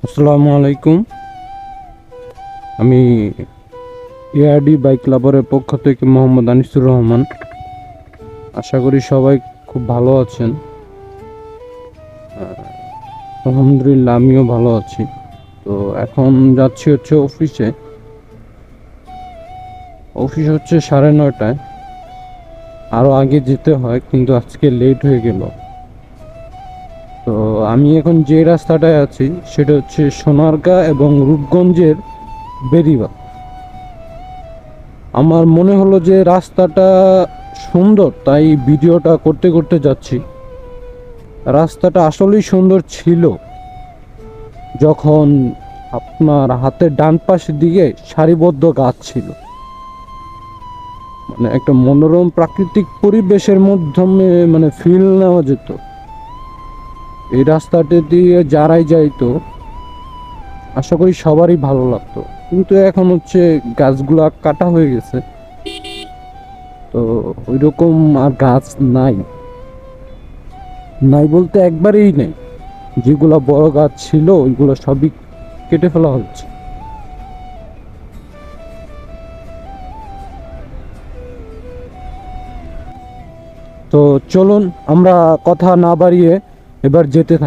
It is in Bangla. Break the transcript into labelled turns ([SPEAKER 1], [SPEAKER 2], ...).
[SPEAKER 1] আসসালামু আলাইকুম। আমি এআরডি বাইক লাভারের পক্ষ থেকে মোহাম্মদ আনিসুর রহমান। আশা করি সবাই খুব ভালো আছেন। আলহামদুলিল্লাহ আমিও ভালো আছি। তো এখন যাচ্ছি হচ্ছে অফিসে। অফিস হচ্ছে 9:30টায়। আরও আগে যেতে হয়, কিন্তু আজকে লেট হয়ে গেল। তো আমি এখন যে রাস্তাটায় আছি সেটা হচ্ছে সোনারগাঁ এবং রূপগঞ্জের বেরিবাঁধ। আমার মনে হলো যে রাস্তাটা সুন্দর, তাই ভিডিওটা করতে করতে যাচ্ছি। রাস্তাটা আসলেই সুন্দর ছিল যখন আপনার হাতের ডান পাশের দিকে সারিবদ্ধ গাছ ছিল, মানে একটা মনোরম প্রাকৃতিক পরিবেশের মাধ্যমে মানে ফিল নেওয়া যেত। এই রাস্তাটা দিয়ে যারাই যাইতো আশা করি সবারই ভালো লাগতো, কিন্তু এখন হচ্ছে গাছগুলা কাটা হয়ে গেছে। তো ওই রকম আর গাছ নাই, নাই বলতে একবারেই নেই। যেগুলা বড় গাছ ছিল ওইগুলো সবই কেটে ফেলা হচ্ছে। তো চলুন আমরা কথা না বাড়িয়ে এবার যেতে থাকি।